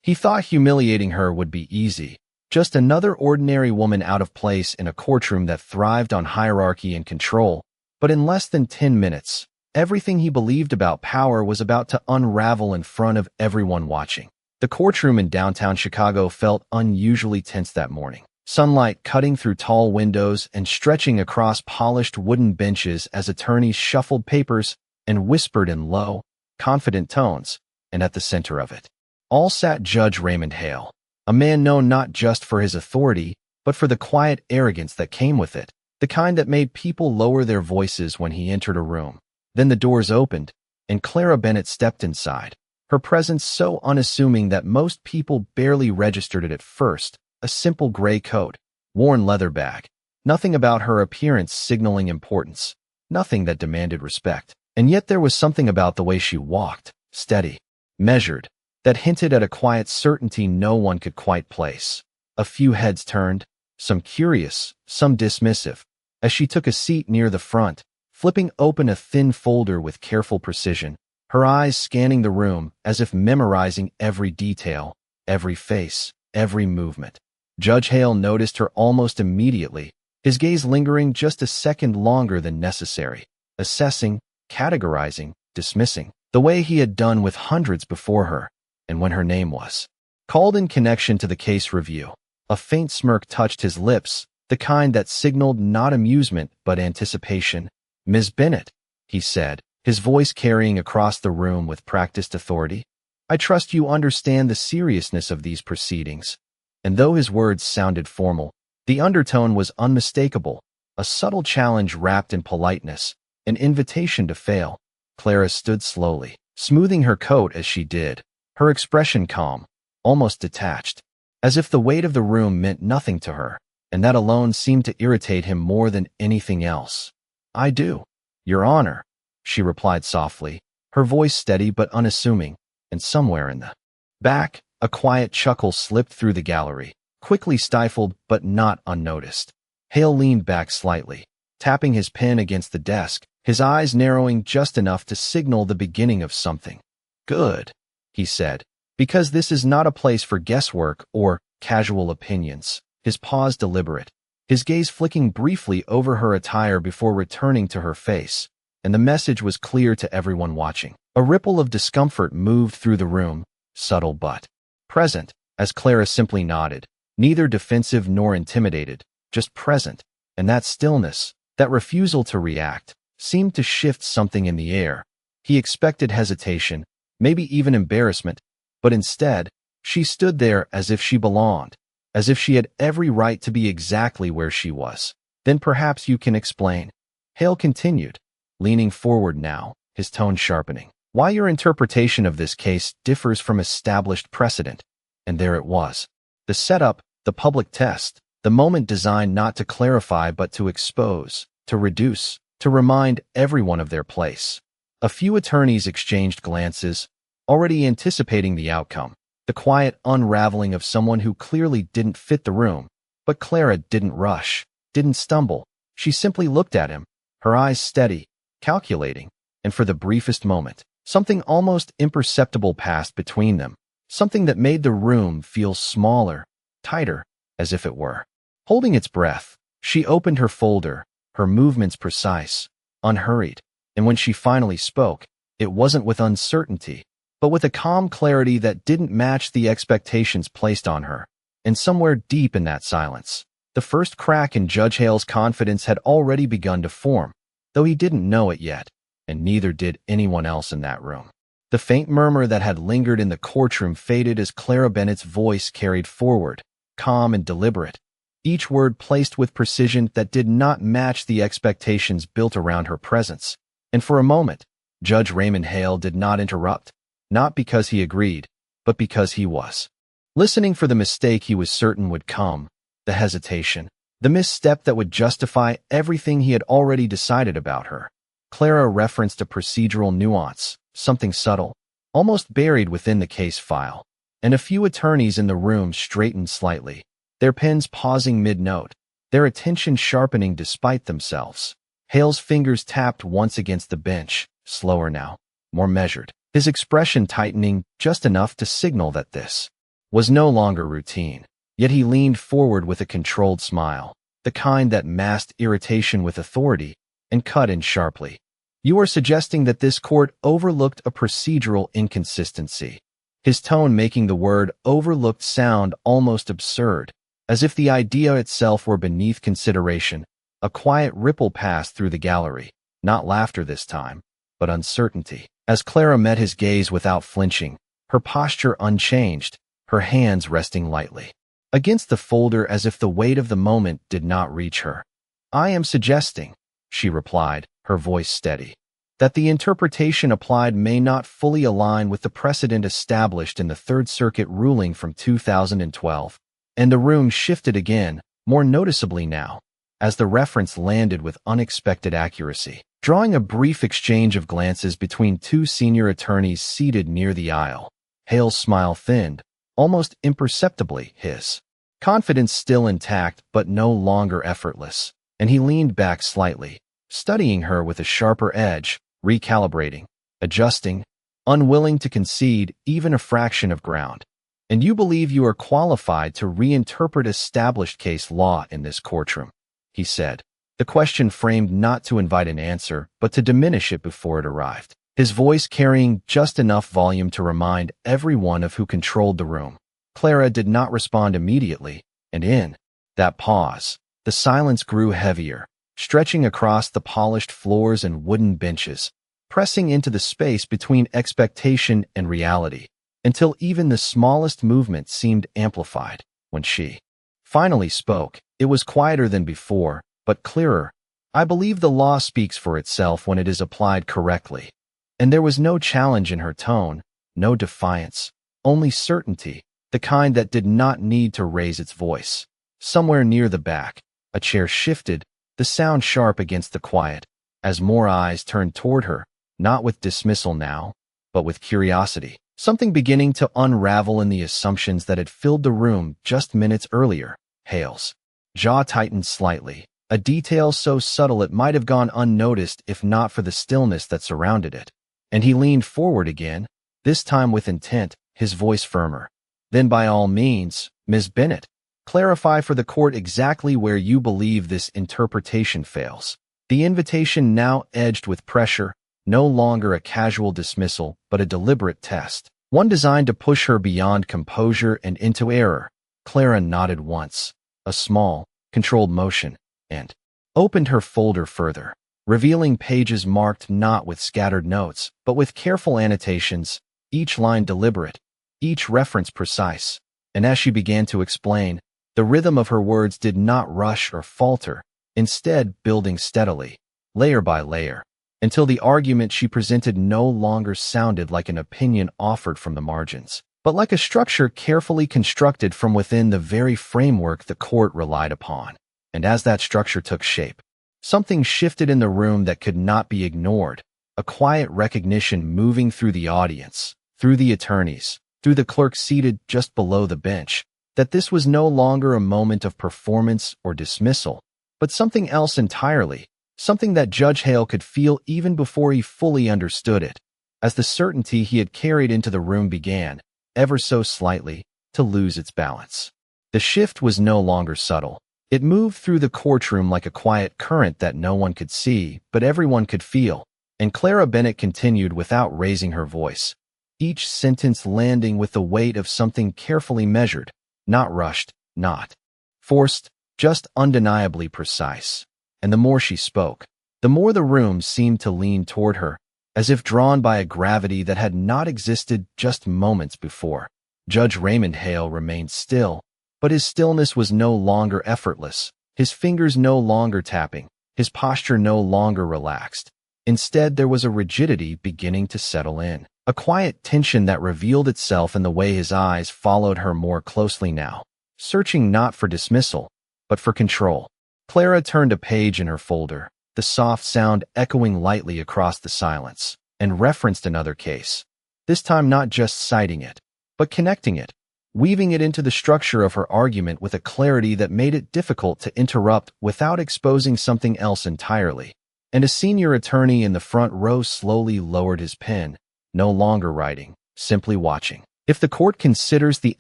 He thought humiliating her would be easy, just another ordinary woman out of place in a courtroom that thrived on hierarchy and control. But in less than 10 minutes, everything he believed about power was about to unravel in front of everyone watching. The courtroom in downtown Chicago felt unusually tense that morning. Sunlight cutting through tall windows and stretching across polished wooden benches as attorneys shuffled papers and whispered in low, confident tones, and at the center of it, all sat Judge Raymond Hale, a man known not just for his authority, but for the quiet arrogance that came with it, the kind that made people lower their voices when he entered a room. Then the doors opened, and Clara Bennett stepped inside, her presence so unassuming that most people barely registered it at first. A simple gray coat, worn leather bag, nothing about her appearance signaling importance, nothing that demanded respect. And yet there was something about the way she walked, steady, measured, that hinted at a quiet certainty no one could quite place. A few heads turned, some curious, some dismissive, as she took a seat near the front, flipping open a thin folder with careful precision, her eyes scanning the room as if memorizing every detail, every face, every movement. Judge Hale noticed her almost immediately, his gaze lingering just a second longer than necessary, assessing, categorizing, dismissing, the way he had done with hundreds before her. And when her name was called in connection to the case review, a faint smirk touched his lips, the kind that signaled not amusement but anticipation. "Ms. Bennett," he said, his voice carrying across the room with practiced authority, "I trust you understand the seriousness of these proceedings." And though his words sounded formal, the undertone was unmistakable, a subtle challenge wrapped in politeness, an invitation to fail. Clara stood slowly, smoothing her coat as she did, her expression calm, almost detached, as if the weight of the room meant nothing to her, and that alone seemed to irritate him more than anything else. "I do, Your Honor," she replied softly, her voice steady but unassuming, and somewhere in the back, a quiet chuckle slipped through the gallery, quickly stifled but not unnoticed. Hale leaned back slightly, tapping his pen against the desk, his eyes narrowing just enough to signal the beginning of something. "Good," he said, "because this is not a place for guesswork or casual opinions." His pause deliberate, his gaze flicking briefly over her attire before returning to her face, and the message was clear to everyone watching. A ripple of discomfort moved through the room, subtle but present, as Clara simply nodded, neither defensive nor intimidated, just present, and that stillness, that refusal to react, seemed to shift something in the air. He expected hesitation, maybe even embarrassment, but instead, she stood there as if she belonged, as if she had every right to be exactly where she was. "Then perhaps you can explain," Hale continued, leaning forward now, his tone sharpening, "why your interpretation of this case differs from established precedent." And there it was. The setup, the public test, the moment designed not to clarify but to expose, to reduce, to remind everyone of their place. A few attorneys exchanged glances, already anticipating the outcome, the quiet unraveling of someone who clearly didn't fit the room. But Clara didn't rush, didn't stumble. She simply looked at him, her eyes steady, calculating, and for the briefest moment, something almost imperceptible passed between them, something that made the room feel smaller, tighter, as if it were holding its breath. She opened her folder, her movements precise, unhurried, and when she finally spoke, it wasn't with uncertainty, but with a calm clarity that didn't match the expectations placed on her. And somewhere deep in that silence, the first crack in Judge Hale's confidence had already begun to form, though he didn't know it yet, and neither did anyone else in that room. The faint murmur that had lingered in the courtroom faded as Clara Bennett's voice carried forward, calm and deliberate, each word placed with precision that did not match the expectations built around her presence. And for a moment, Judge Raymond Hale did not interrupt, not because he agreed, but because he was listening for the mistake he was certain would come, the hesitation, the misstep that would justify everything he had already decided about her. Clara referenced a procedural nuance, something subtle, almost buried within the case file, and a few attorneys in the room straightened slightly, their pens pausing mid-note, their attention sharpening despite themselves. Hale's fingers tapped once against the bench, slower now, more measured, his expression tightening just enough to signal that this was no longer routine. Yet he leaned forward with a controlled smile, the kind that masked irritation with authority, and cut in sharply. "You are suggesting that this court overlooked a procedural inconsistency." His tone making the word overlooked sound almost absurd, as if the idea itself were beneath consideration. A quiet ripple passed through the gallery, not laughter this time, but uncertainty. As Clara met his gaze without flinching, her posture unchanged, her hands resting lightly against the folder as if the weight of the moment did not reach her. "I am suggesting," she replied, her voice steady, "that the interpretation applied may not fully align with the precedent established in the Third Circuit ruling from 2012. And the room shifted again, more noticeably now, as the reference landed with unexpected accuracy, drawing a brief exchange of glances between two senior attorneys seated near the aisle. Hale's smile thinned, almost imperceptibly, his confidence still intact but no longer effortless, and he leaned back slightly, studying her with a sharper edge, recalibrating, adjusting, unwilling to concede even a fraction of ground. "And you believe you are qualified to reinterpret established case law in this courtroom," he said, the question framed not to invite an answer, but to diminish it before it arrived, his voice carrying just enough volume to remind everyone of who controlled the room. Clara did not respond immediately, and in that pause, the silence grew heavier, stretching across the polished floors and wooden benches, pressing into the space between expectation and reality, until even the smallest movement seemed amplified. When she finally spoke, it was quieter than before, but clearer. "I believe the law speaks for itself when it is applied correctly." And there was no challenge in her tone, no defiance, only certainty, the kind that did not need to raise its voice. Somewhere near the back, a chair shifted, the sound sharp against the quiet, as more eyes turned toward her, not with dismissal now, but with curiosity, something beginning to unravel in the assumptions that had filled the room just minutes earlier. Hale's jaw tightened slightly, a detail so subtle it might have gone unnoticed if not for the stillness that surrounded it. And he leaned forward again, this time with intent, his voice firmer. "Then by all means, Ms. Bennett, clarify for the court exactly where you believe this interpretation fails." The invitation now edged with pressure, no longer a casual dismissal, but a deliberate test, one designed to push her beyond composure and into error. Clara nodded once, a small, controlled motion, and opened her folder further, revealing pages marked not with scattered notes, but with careful annotations, each line deliberate, each reference precise. And as she began to explain, the rhythm of her words did not rush or falter, instead building steadily, layer by layer, until the argument she presented no longer sounded like an opinion offered from the margins, but like a structure carefully constructed from within the very framework the court relied upon. And as that structure took shape, something shifted in the room that could not be ignored, a quiet recognition moving through the audience, through the attorneys, through the clerk seated just below the bench, that this was no longer a moment of performance or dismissal, but something else entirely, something that Judge Hale could feel even before he fully understood it, as the certainty he had carried into the room began, ever so slightly, to lose its balance. The shift was no longer subtle. It moved through the courtroom like a quiet current that no one could see, but everyone could feel, and Clara Bennett continued without raising her voice, each sentence landing with the weight of something carefully measured, not rushed, not forced, just undeniably precise. And the more she spoke, the more the room seemed to lean toward her, as if drawn by a gravity that had not existed just moments before. Judge Raymond Hale remained still, but his stillness was no longer effortless, his fingers no longer tapping, his posture no longer relaxed. Instead, there was a rigidity beginning to settle in, a quiet tension that revealed itself in the way his eyes followed her more closely now, searching not for dismissal, but for control. Clara turned a page in her folder, the soft sound echoing lightly across the silence, and referenced another case, this time not just citing it, but connecting it, weaving it into the structure of her argument with a clarity that made it difficult to interrupt without exposing something else entirely. And a senior attorney in the front row slowly lowered his pen, no longer writing, simply watching. If the court considers the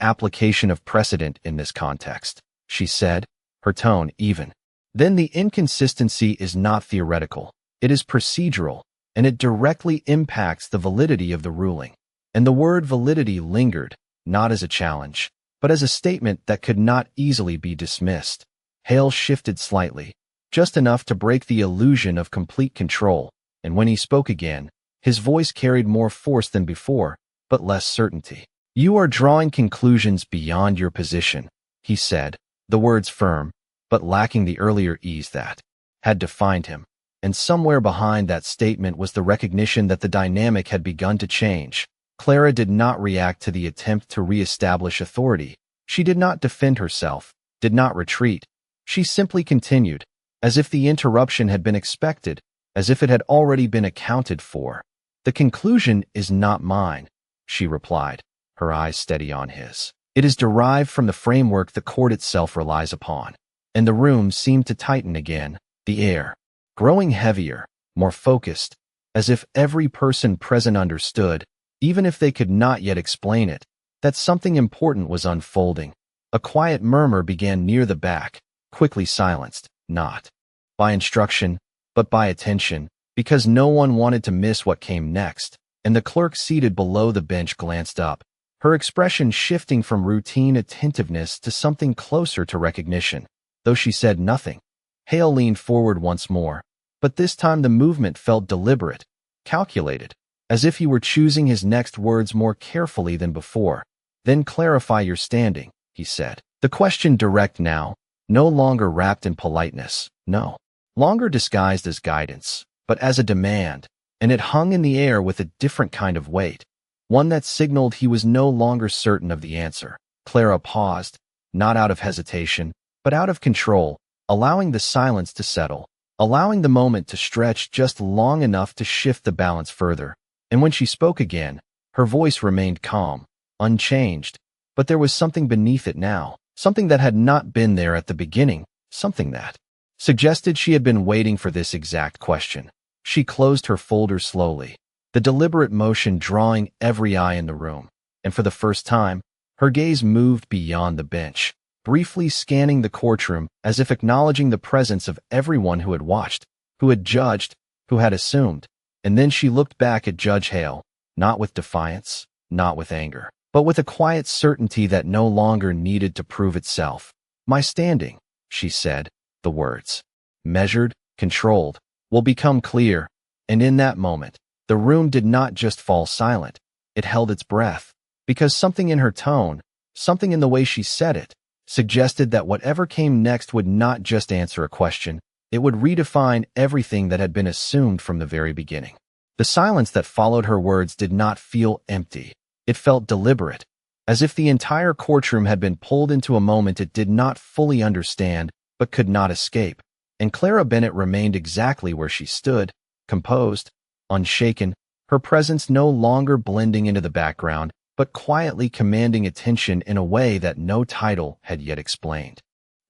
application of precedent in this context, she said, her tone even, then the inconsistency is not theoretical, it is procedural, and it directly impacts the validity of the ruling. And the word validity lingered, not as a challenge, but as a statement that could not easily be dismissed. Hale shifted slightly, just enough to break the illusion of complete control, and when he spoke again, his voice carried more force than before, but less certainty. "You are drawing conclusions beyond your position," he said, the words firm, but lacking the earlier ease that had defined him. And somewhere behind that statement was the recognition that the dynamic had begun to change. Clara did not react to the attempt to re-establish authority. She did not defend herself, did not retreat. She simply continued, as if the interruption had been expected, as if it had already been accounted for. "The conclusion is not mine," she replied, her eyes steady on his. "It is derived from the framework the court itself relies upon." And the room seemed to tighten again, the air growing heavier, more focused, as if every person present understood, even if they could not yet explain it, that something important was unfolding. A quiet murmur began near the back, quickly silenced, not by instruction, but by attention, because no one wanted to miss what came next, and the clerk seated below the bench glanced up, her expression shifting from routine attentiveness to something closer to recognition. Though she said nothing, Hale leaned forward once more, but this time the movement felt deliberate, calculated, as if he were choosing his next words more carefully than before. "Then clarify your standing," he said. The question direct now, no longer wrapped in politeness, no longer disguised as guidance, but as a demand, and it hung in the air with a different kind of weight, one that signaled he was no longer certain of the answer. Clara paused, not out of hesitation, but out of control, allowing the silence to settle, allowing the moment to stretch just long enough to shift the balance further. And when she spoke again, her voice remained calm, unchanged, but there was something beneath it now, something that had not been there at the beginning, something that suggested she had been waiting for this exact question. She closed her folder slowly, the deliberate motion drawing every eye in the room, and for the first time, her gaze moved beyond the bench, briefly scanning the courtroom as if acknowledging the presence of everyone who had watched, who had judged, who had assumed. And then she looked back at Judge Hale, not with defiance, not with anger, but with a quiet certainty that no longer needed to prove itself. "My standing," she said, the words, measured, controlled, "will become clear." And in that moment, the room did not just fall silent, it held its breath, because something in her tone, something in the way she said it, suggested that whatever came next would not just answer a question, it would redefine everything that had been assumed from the very beginning. The silence that followed her words did not feel empty. It felt deliberate, as if the entire courtroom had been pulled into a moment it did not fully understand, but could not escape. And Clara Bennett remained exactly where she stood, composed, unshaken, her presence no longer blending into the background, but quietly commanding attention in a way that no title had yet explained.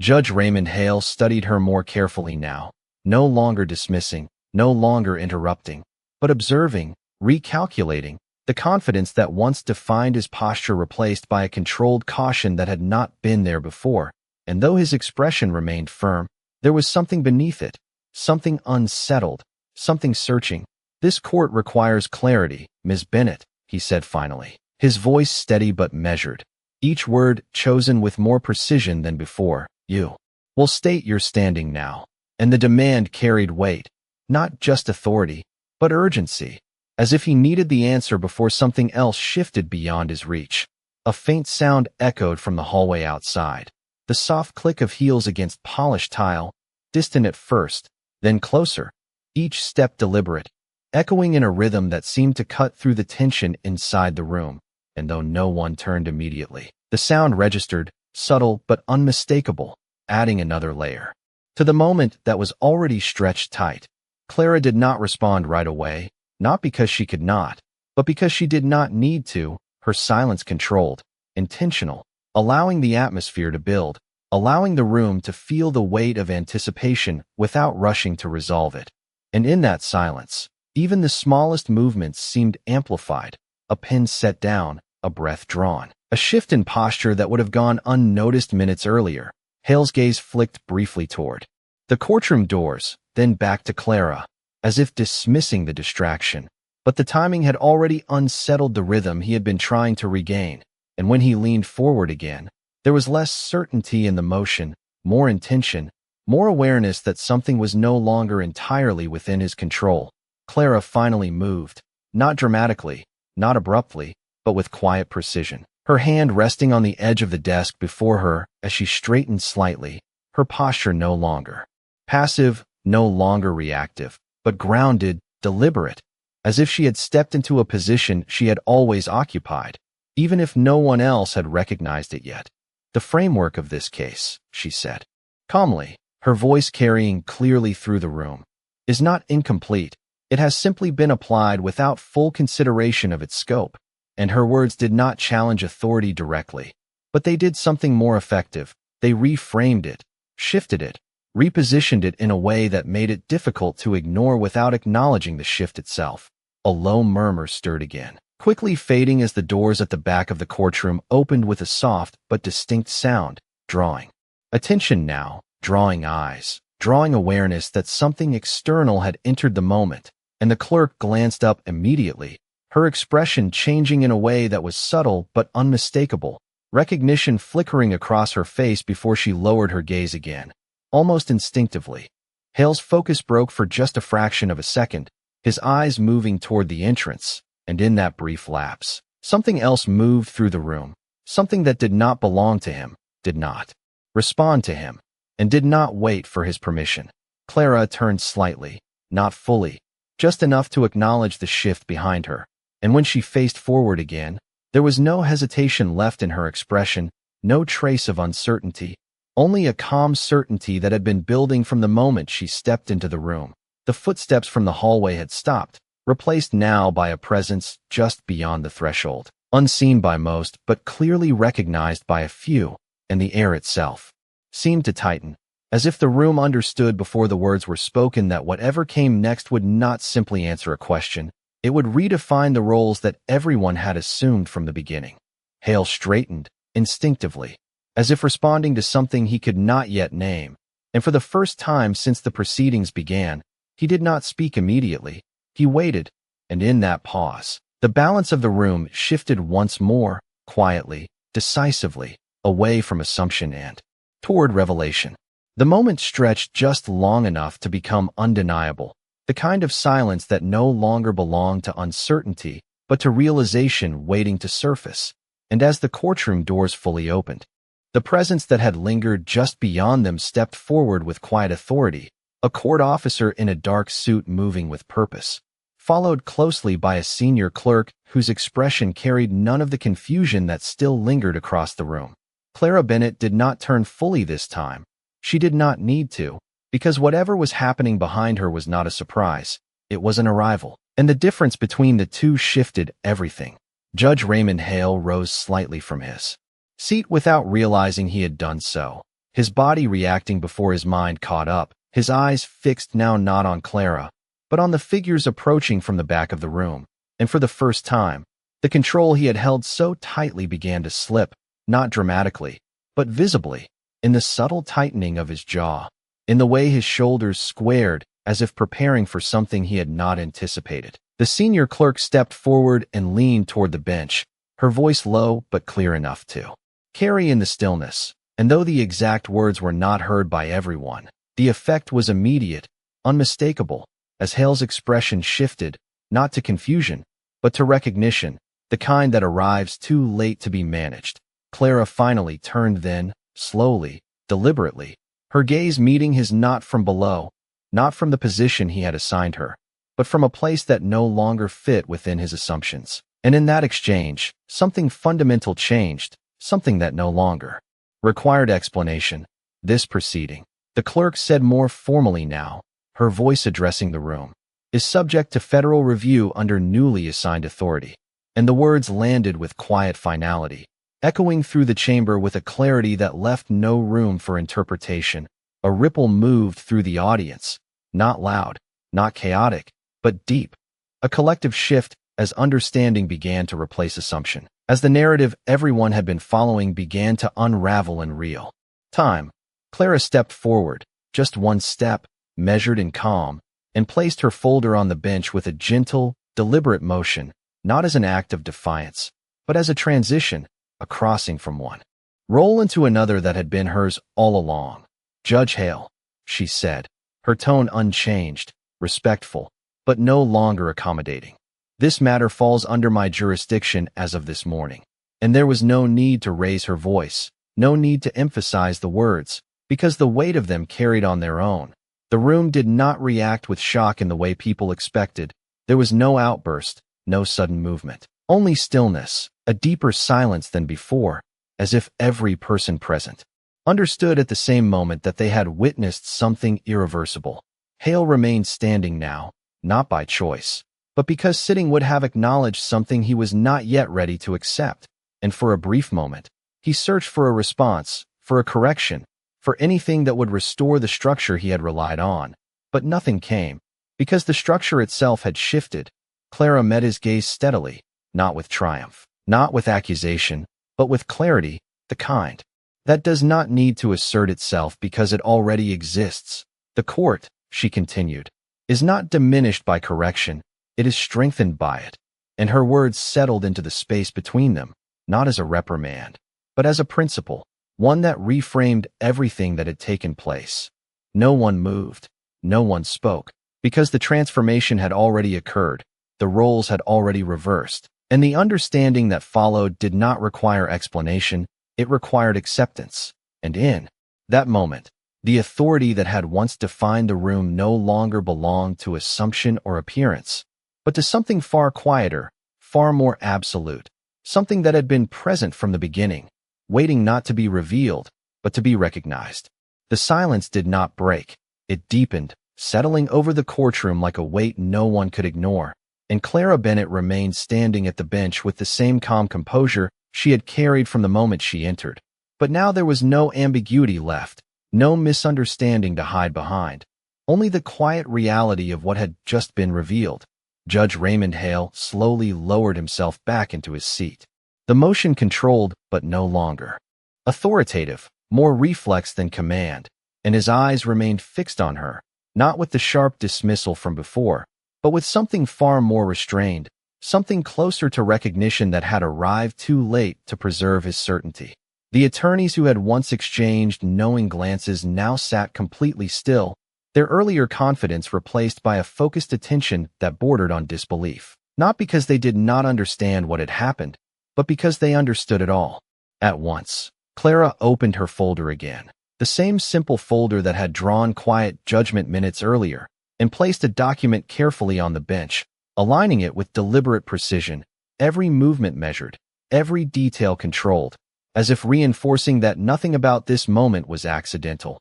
Judge Raymond Hale studied her more carefully now, no longer dismissing, no longer interrupting, but observing, recalculating, the confidence that once defined his posture replaced by a controlled caution that had not been there before. And though his expression remained firm, there was something beneath it, something unsettled, something searching. "This court requires clarity, Ms. Bennett," he said finally, his voice steady but measured, each word chosen with more precision than before. "You will state your standing now." And the demand carried weight, not just authority, but urgency, as if he needed the answer before something else shifted beyond his reach. A faint sound echoed from the hallway outside, the soft click of heels against polished tile, distant at first, then closer, each step deliberate, echoing in a rhythm that seemed to cut through the tension inside the room. And though no one turned immediately, the sound registered, subtle but unmistakable, adding another layer to the moment that was already stretched tight. Clara did not respond right away, not because she could not, but because she did not need to, her silence controlled, intentional, allowing the atmosphere to build, allowing the room to feel the weight of anticipation without rushing to resolve it. And in that silence, even the smallest movements seemed amplified, a pen set down, a breath drawn. A shift in posture that would have gone unnoticed minutes earlier. Hale's gaze flicked briefly toward the courtroom doors, then back to Clara, as if dismissing the distraction. But the timing had already unsettled the rhythm he had been trying to regain, and when he leaned forward again, there was less certainty in the motion, more intention, more awareness that something was no longer entirely within his control. Clara finally moved, not dramatically, not abruptly, but with quiet precision. Her hand resting on the edge of the desk before her as she straightened slightly, her posture no longer passive, no longer reactive, but grounded, deliberate, as if she had stepped into a position she had always occupied, even if no one else had recognized it yet. The framework of this case, she said, calmly, her voice carrying clearly through the room, is not incomplete. It has simply been applied without full consideration of its scope. And her words did not challenge authority directly, but they did something more effective. They reframed it, shifted it, repositioned it in a way that made it difficult to ignore without acknowledging the shift itself. A low murmur stirred again, quickly fading as the doors at the back of the courtroom opened with a soft but distinct sound, drawing attention now, drawing eyes, drawing awareness that something external had entered the moment, and the clerk glanced up immediately, her expression changing in a way that was subtle but unmistakable, recognition flickering across her face before she lowered her gaze again, almost instinctively. Hale's focus broke for just a fraction of a second, his eyes moving toward the entrance, and in that brief lapse, something else moved through the room, something that did not belong to him, did not respond to him, and did not wait for his permission. Clara turned slightly, not fully, just enough to acknowledge the shift behind her. And when she faced forward again, there was no hesitation left in her expression, no trace of uncertainty, only a calm certainty that had been building from the moment she stepped into the room. The footsteps from the hallway had stopped, replaced now by a presence just beyond the threshold, unseen by most but clearly recognized by a few, and the air itself seemed to tighten, as if the room understood before the words were spoken that whatever came next would not simply answer a question. It would redefine the roles that everyone had assumed from the beginning. Hale straightened, instinctively, as if responding to something he could not yet name, and for the first time since the proceedings began, he did not speak immediately. He waited, and in that pause, the balance of the room shifted once more, quietly, decisively, away from assumption and toward revelation. The moment stretched just long enough to become undeniable. The kind of silence that no longer belonged to uncertainty, but to realization waiting to surface. And as the courtroom doors fully opened, the presence that had lingered just beyond them stepped forward with quiet authority, a court officer in a dark suit moving with purpose, followed closely by a senior clerk whose expression carried none of the confusion that still lingered across the room. Clara Bennett did not turn fully this time. She did not need to. Because whatever was happening behind her was not a surprise, it was an arrival, and the difference between the two shifted everything. Judge Raymond Hale rose slightly from his seat without realizing he had done so, his body reacting before his mind caught up, his eyes fixed now not on Clara, but on the figures approaching from the back of the room, and for the first time, the control he had held so tightly began to slip, not dramatically, but visibly, in the subtle tightening of his jaw, in the way his shoulders squared as if preparing for something he had not anticipated. The senior clerk stepped forward and leaned toward the bench, her voice low but clear enough to carry in the stillness, and though the exact words were not heard by everyone, the effect was immediate, unmistakable, as Hale's expression shifted, not to confusion, but to recognition, the kind that arrives too late to be managed. Clara finally turned then, slowly, deliberately, her gaze meeting his not from below, not from the position he had assigned her, but from a place that no longer fit within his assumptions. And in that exchange, something fundamental changed, something that no longer required explanation. This proceeding, the clerk said more formally now, her voice addressing the room, is subject to federal review under newly assigned authority. And the words landed with quiet finality, echoing through the chamber with a clarity that left no room for interpretation. A ripple moved through the audience, not loud, not chaotic, but deep. A collective shift, as understanding began to replace assumption, as the narrative everyone had been following began to unravel in real time. Clara stepped forward, just one step, measured and calm, and placed her folder on the bench with a gentle, deliberate motion, not as an act of defiance, but as a transition, a crossing from one role into another that had been hers all along. "Judge Hale," she said, her tone unchanged, respectful, but no longer accommodating. "This matter falls under my jurisdiction as of this morning." And there was no need to raise her voice, no need to emphasize the words, because the weight of them carried on their own. The room did not react with shock in the way people expected. There was no outburst, no sudden movement, only stillness, a deeper silence than before, as if every person present understood at the same moment that they had witnessed something irreversible. Hale remained standing now, not by choice, but because sitting would have acknowledged something he was not yet ready to accept, and for a brief moment, he searched for a response, for a correction, for anything that would restore the structure he had relied on. But nothing came, because the structure itself had shifted. Clara met his gaze steadily, not with triumph, not with accusation, but with clarity, the kind that does not need to assert itself because it already exists. "The court," she continued, "is not diminished by correction, it is strengthened by it." And her words settled into the space between them, not as a reprimand, but as a principle, one that reframed everything that had taken place. No one moved, no one spoke, because the transformation had already occurred, the roles had already reversed, and the understanding that followed did not require explanation, it required acceptance. And in that moment, the authority that had once defined the room no longer belonged to assumption or appearance, but to something far quieter, far more absolute, something that had been present from the beginning, waiting not to be revealed, but to be recognized. The silence did not break. It deepened, settling over the courtroom like a weight no one could ignore. And Clara Bennett remained standing at the bench with the same calm composure she had carried from the moment she entered. But now there was no ambiguity left, no misunderstanding to hide behind, only the quiet reality of what had just been revealed. Judge Raymond Hale slowly lowered himself back into his seat. The motion controlled, but no longer authoritative, more reflex than command, and his eyes remained fixed on her, not with the sharp dismissal from before, but with something far more restrained, something closer to recognition that had arrived too late to preserve his certainty. The attorneys who had once exchanged knowing glances now sat completely still, their earlier confidence replaced by a focused attention that bordered on disbelief. Not because they did not understand what had happened, but because they understood it all. At once, Clara opened her folder again, the same simple folder that had drawn quiet judgment minutes earlier, and placed a document carefully on the bench, aligning it with deliberate precision, every movement measured, every detail controlled, as if reinforcing that nothing about this moment was accidental.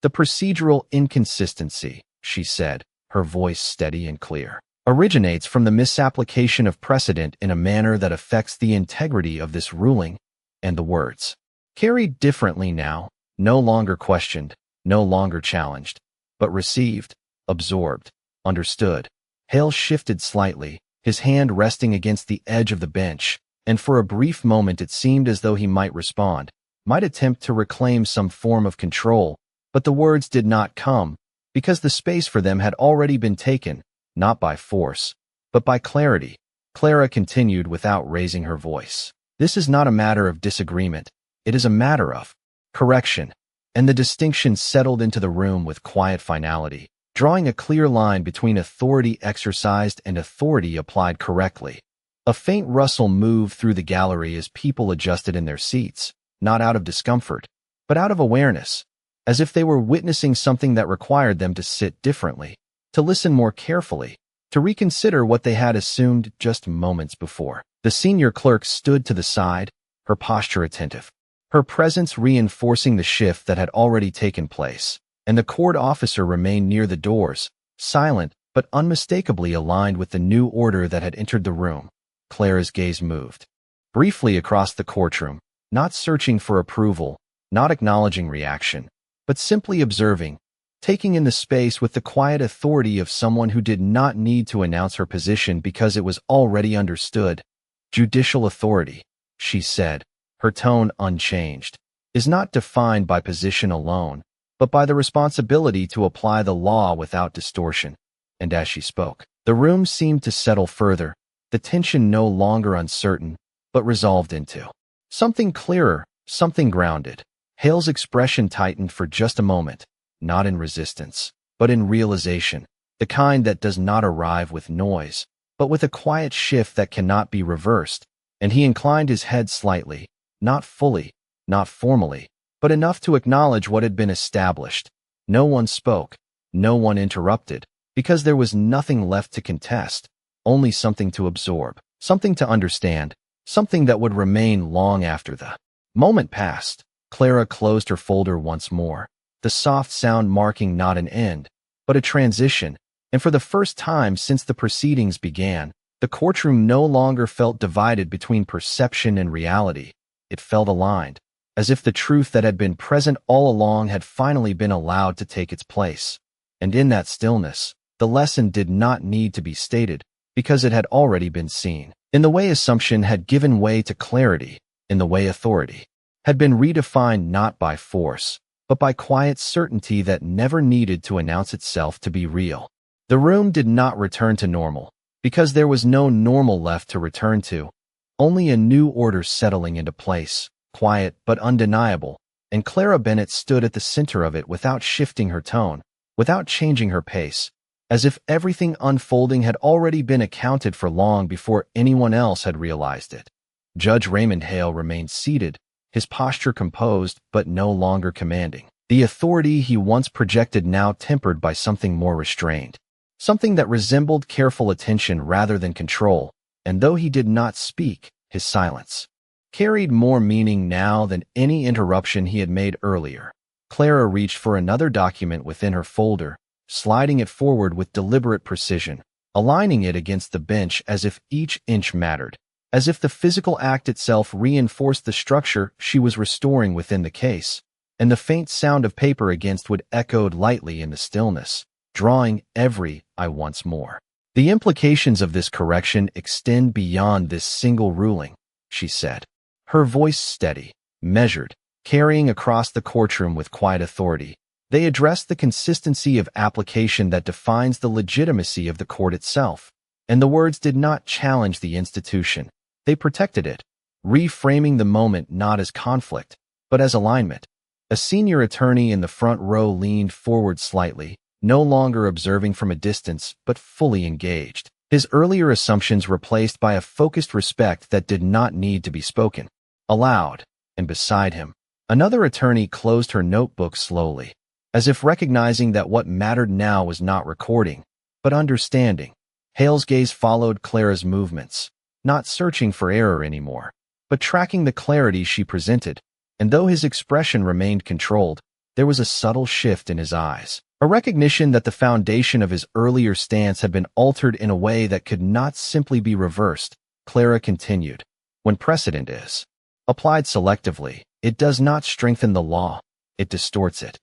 "The procedural inconsistency," she said, her voice steady and clear, "originates from the misapplication of precedent in a manner that affects the integrity of this ruling." And the words, carried differently now, no longer questioned, no longer challenged, but received, absorbed, understood. Hale shifted slightly, his hand resting against the edge of the bench, and for a brief moment it seemed as though he might respond, might attempt to reclaim some form of control, but the words did not come, because the space for them had already been taken, not by force, but by clarity. Clara continued without raising her voice. "This is not a matter of disagreement, it is a matter of correction." And the distinction settled into the room with quiet finality, drawing a clear line between authority exercised and authority applied correctly. A faint rustle moved through the gallery as people adjusted in their seats, not out of discomfort, but out of awareness, as if they were witnessing something that required them to sit differently, to listen more carefully, to reconsider what they had assumed just moments before. The senior clerk stood to the side, her posture attentive, her presence reinforcing the shift that had already taken place, and the court officer remained near the doors, silent but unmistakably aligned with the new order that had entered the room. Clara's gaze moved briefly across the courtroom, not searching for approval, not acknowledging reaction, but simply observing, taking in the space with the quiet authority of someone who did not need to announce her position because it was already understood. Judicial authority, she said, her tone unchanged, is not defined by position alone, but by the responsibility to apply the law without distortion. And as she spoke, the room seemed to settle further, the tension no longer uncertain, but resolved into something clearer, something grounded. Hale's expression tightened for just a moment, not in resistance, but in realization, the kind that does not arrive with noise, but with a quiet shift that cannot be reversed, and he inclined his head slightly, not fully, not formally, but enough to acknowledge what had been established. No one spoke, no one interrupted, because there was nothing left to contest, only something to absorb, something to understand, something that would remain long after the moment passed. Clara closed her folder once more, the soft sound marking not an end, but a transition, and for the first time since the proceedings began, the courtroom no longer felt divided between perception and reality. It felt aligned, as if the truth that had been present all along had finally been allowed to take its place. And in that stillness, the lesson did not need to be stated, because it had already been seen. In the way assumption had given way to clarity, in the way authority had been redefined not by force, but by quiet certainty that never needed to announce itself to be real. The room did not return to normal, because there was no normal left to return to, only a new order settling into place, quiet but undeniable, and Clara Bennett stood at the center of it without shifting her tone, without changing her pace, as if everything unfolding had already been accounted for long before anyone else had realized it. Judge Raymond Hale remained seated, his posture composed but no longer commanding. The authority he once projected now tempered by something more restrained, something that resembled careful attention rather than control, and though he did not speak, his silence carried more meaning now than any interruption he had made earlier. Clara reached for another document within her folder, sliding it forward with deliberate precision, aligning it against the bench as if each inch mattered, as if the physical act itself reinforced the structure she was restoring within the case, and the faint sound of paper against wood echoed lightly in the stillness, drawing every "I" once more. The implications of this correction extend beyond this single ruling, she said, her voice steady, measured, carrying across the courtroom with quiet authority. They address the consistency of application that defines the legitimacy of the court itself, and the words did not challenge the institution. They protected it, reframing the moment not as conflict, but as alignment. A senior attorney in the front row leaned forward slightly, no longer observing from a distance, but fully engaged. His earlier assumptions replaced by a focused respect that did not need to be spoken aloud. And beside him, another attorney closed her notebook slowly, as if recognizing that what mattered now was not recording, but understanding. Hale's gaze followed Clara's movements, not searching for error anymore, but tracking the clarity she presented, and though his expression remained controlled, there was a subtle shift in his eyes, a recognition that the foundation of his earlier stance had been altered in a way that could not simply be reversed. Clara continued, when precedent is applied selectively, it does not strengthen the law, it distorts it.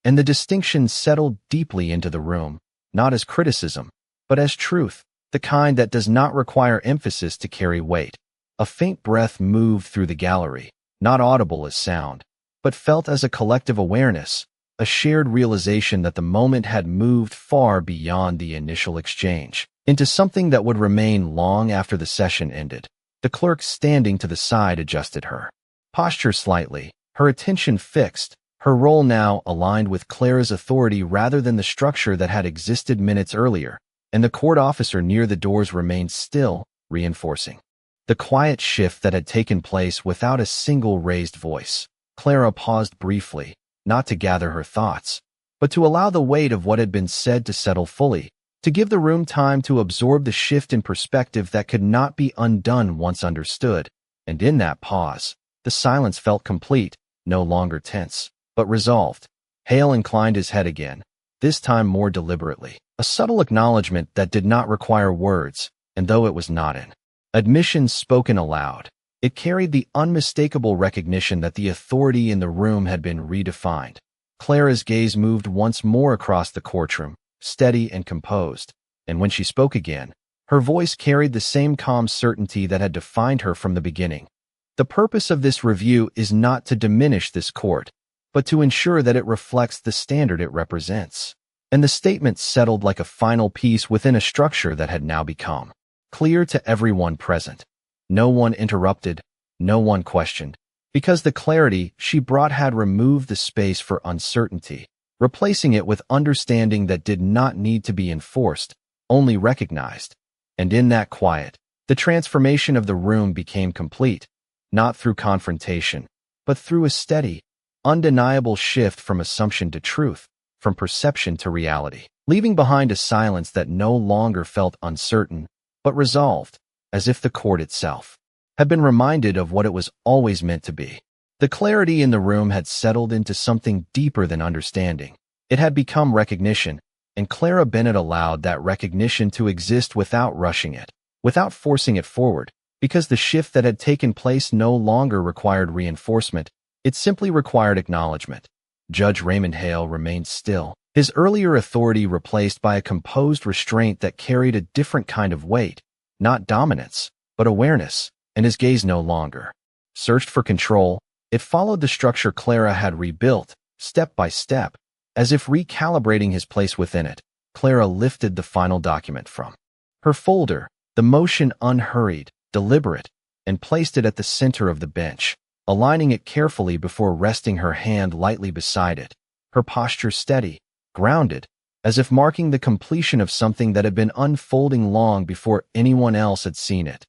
And the distinction settled deeply into the room, not as criticism, but as truth, the kind that does not require emphasis to carry weight. A faint breath moved through the gallery, not audible as sound, but felt as a collective awareness, a shared realization that the moment had moved far beyond the initial exchange, into something that would remain long after the session ended. The clerk standing to the side adjusted her posture slightly, her attention fixed, her role now aligned with Clara's authority rather than the structure that had existed minutes earlier, and the court officer near the doors remained still, reinforcing the quiet shift that had taken place without a single raised voice. Clara paused briefly, not to gather her thoughts, but to allow the weight of what had been said to settle fully, to give the room time to absorb the shift in perspective that could not be undone once understood. And in that pause, the silence felt complete, no longer tense, but resolved. Hale inclined his head again, this time more deliberately, a subtle acknowledgement that did not require words, and though it was not an admission spoken aloud, it carried the unmistakable recognition that the authority in the room had been redefined. Clara's gaze moved once more across the courtroom, steady and composed, and when she spoke again, her voice carried the same calm certainty that had defined her from the beginning. The purpose of this review is not to diminish this court, but to ensure that it reflects the standard it represents. And the statement settled like a final piece within a structure that had now become clear to everyone present. No one interrupted, no one questioned, because the clarity she brought had removed the space for uncertainty, replacing it with understanding that did not need to be enforced, only recognized. And in that quiet, the transformation of the room became complete, not through confrontation, but through a steady, undeniable shift from assumption to truth, from perception to reality, leaving behind a silence that no longer felt uncertain, but resolved, as if the court itself had been reminded of what it was always meant to be. The clarity in the room had settled into something deeper than understanding. It had become recognition, and Clara Bennett allowed that recognition to exist without rushing it, without forcing it forward, because the shift that had taken place no longer required reinforcement, it simply required acknowledgement. Judge Raymond Hale remained still, his earlier authority replaced by a composed restraint that carried a different kind of weight, not dominance, but awareness, and his gaze no longer searched for control. It followed the structure Clara had rebuilt, step by step, as if recalibrating his place within it. Clara lifted the final document from her folder, the motion unhurried, deliberate, and placed it at the center of the bench, aligning it carefully before resting her hand lightly beside it, her posture steady, grounded, as if marking the completion of something that had been unfolding long before anyone else had seen it.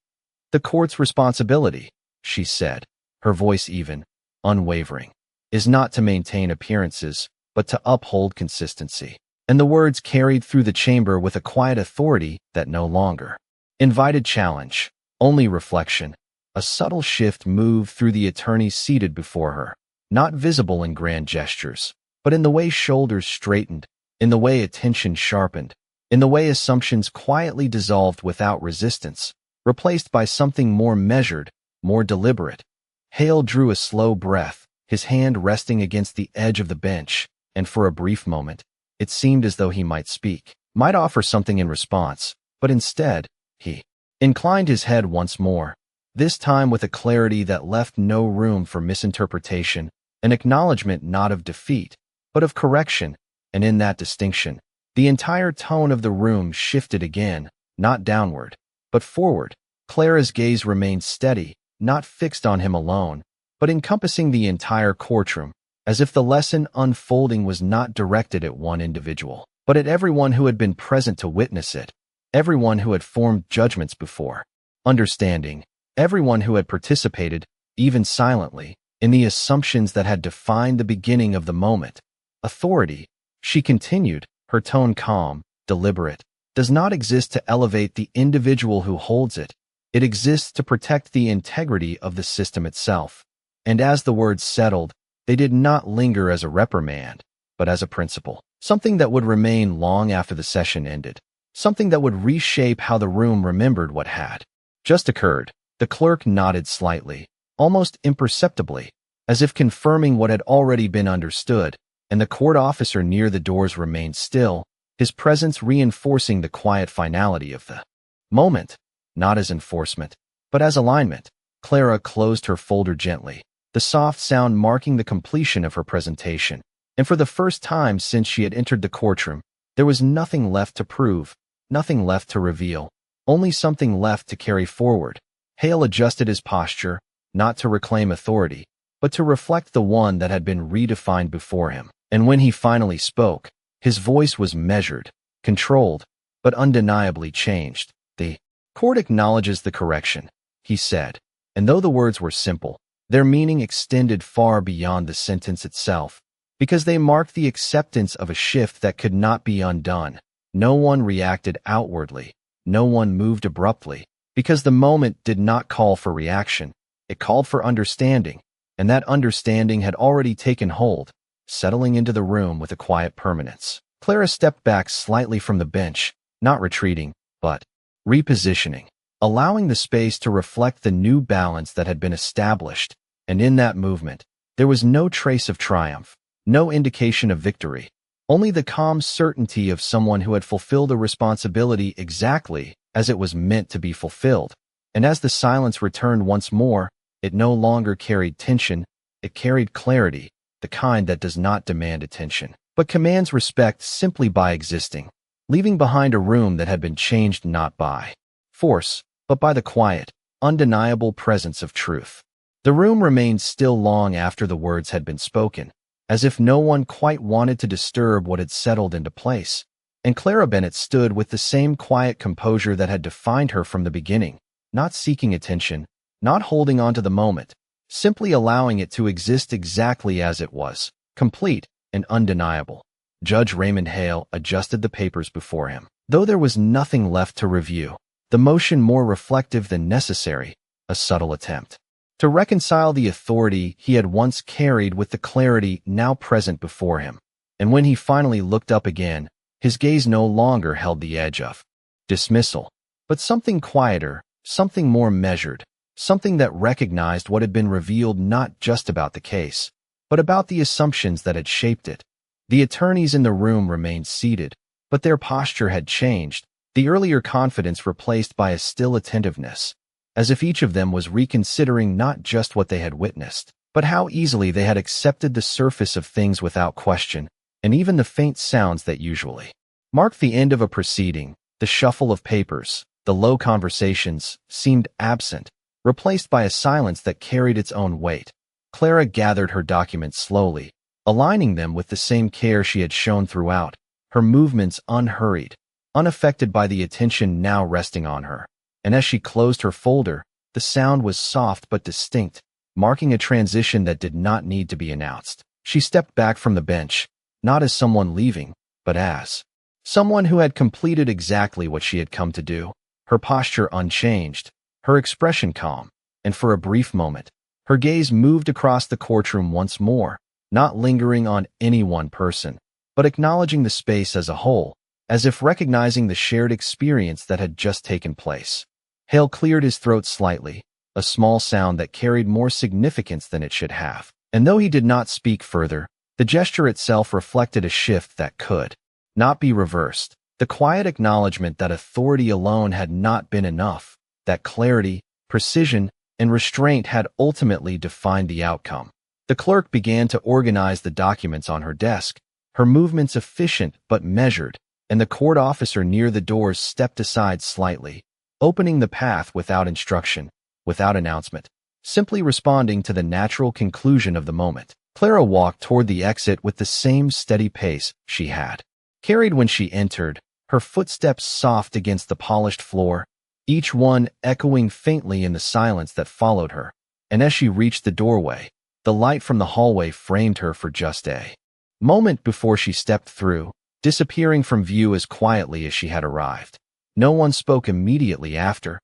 The court's responsibility, she said, her voice even, unwavering, is not to maintain appearances, but to uphold consistency. And the words carried through the chamber with a quiet authority that no longer invited challenge, only reflection. A subtle shift moved through the attorneys seated before her, not visible in grand gestures, but in the way shoulders straightened, in the way attention sharpened, in the way assumptions quietly dissolved without resistance, replaced by something more measured, more deliberate. Hale drew a slow breath, his hand resting against the edge of the bench, and for a brief moment, it seemed as though he might speak, might offer something in response, but instead, he inclined his head once more, this time with a clarity that left no room for misinterpretation, an acknowledgement not of defeat, but of correction, and in that distinction, the entire tone of the room shifted again, not downward, but forward. Clara's gaze remained steady, not fixed on him alone, but encompassing the entire courtroom, as if the lesson unfolding was not directed at one individual, but at everyone who had been present to witness it, everyone who had formed judgments before, understanding, everyone who had participated, even silently, in the assumptions that had defined the beginning of the moment. Authority, she continued, her tone calm, deliberate, does not exist to elevate the individual who holds it. It exists to protect the integrity of the system itself. And as the words settled, they did not linger as a reprimand, but as a principle, something that would remain long after the session ended, something that would reshape how the room remembered what had just occurred. The clerk nodded slightly, almost imperceptibly, as if confirming what had already been understood, and the court officer near the doors remained still, his presence reinforcing the quiet finality of the moment, not as enforcement, but as alignment. Clara closed her folder gently, the soft sound marking the completion of her presentation, and for the first time since she had entered the courtroom, there was nothing left to prove, nothing left to reveal, only something left to carry forward. Hale adjusted his posture, not to reclaim authority, but to reflect the one that had been redefined before him. And when he finally spoke, his voice was measured, controlled, but undeniably changed. The court acknowledges the correction, he said, and though the words were simple, their meaning extended far beyond the sentence itself, because they marked the acceptance of a shift that could not be undone. No one reacted outwardly, no one moved abruptly, because the moment did not call for reaction, it called for understanding, and that understanding had already taken hold, settling into the room with a quiet permanence. Clara stepped back slightly from the bench, not retreating, but repositioning, allowing the space to reflect the new balance that had been established, and in that movement, there was no trace of triumph, No indication of victory. Only the calm certainty of someone who had fulfilled a responsibility exactly as it was meant to be fulfilled. And as the silence returned once more, it no longer carried tension, it carried clarity, the kind that does not demand attention, but commands respect simply by existing, leaving behind a room that had been changed not by force, but by the quiet, undeniable presence of truth. The room remained still long after the words had been spoken, as if no one quite wanted to disturb what had settled into place, and Clara Bennett stood with the same quiet composure that had defined her from the beginning, not seeking attention, not holding on to the moment, simply allowing it to exist exactly as it was, complete and undeniable. Judge Raymond Hale adjusted the papers before him. Though there was nothing left to review, the motion more reflective than necessary, a subtle attempt to reconcile the authority he had once carried with the clarity now present before him. And when he finally looked up again, his gaze no longer held the edge of dismissal, but something quieter, something more measured, something that recognized what had been revealed not just about the case, but about the assumptions that had shaped it. The attorneys in the room remained seated, but their posture had changed, the earlier confidence replaced by a still attentiveness, as if each of them was reconsidering not just what they had witnessed, but how easily they had accepted the surface of things without question, and even the faint sounds that usually marked the end of a proceeding. The shuffle of papers, the low conversations, seemed absent, replaced by a silence that carried its own weight. Clara gathered her documents slowly, aligning them with the same care she had shown throughout, her movements unhurried, unaffected by the attention now resting on her. And as she closed her folder, the sound was soft but distinct, marking a transition that did not need to be announced. She stepped back from the bench, not as someone leaving, but as someone who had completed exactly what she had come to do, her posture unchanged, her expression calm, and for a brief moment, her gaze moved across the courtroom once more, not lingering on any one person, but acknowledging the space as a whole, as if recognizing the shared experience that had just taken place. Hale cleared his throat slightly, a small sound that carried more significance than it should have. And though he did not speak further, the gesture itself reflected a shift that could not be reversed. The quiet acknowledgement that authority alone had not been enough, that clarity, precision, and restraint had ultimately defined the outcome. The clerk began to organize the documents on her desk, her movements efficient but measured, and the court officer near the doors stepped aside slightly, opening the path without instruction, without announcement, simply responding to the natural conclusion of the moment. Clara walked toward the exit with the same steady pace she had carried when she entered, her footsteps soft against the polished floor, each one echoing faintly in the silence that followed her. And as she reached the doorway, the light from the hallway framed her for just a moment before she stepped through, disappearing from view as quietly as she had arrived. No one spoke immediately after,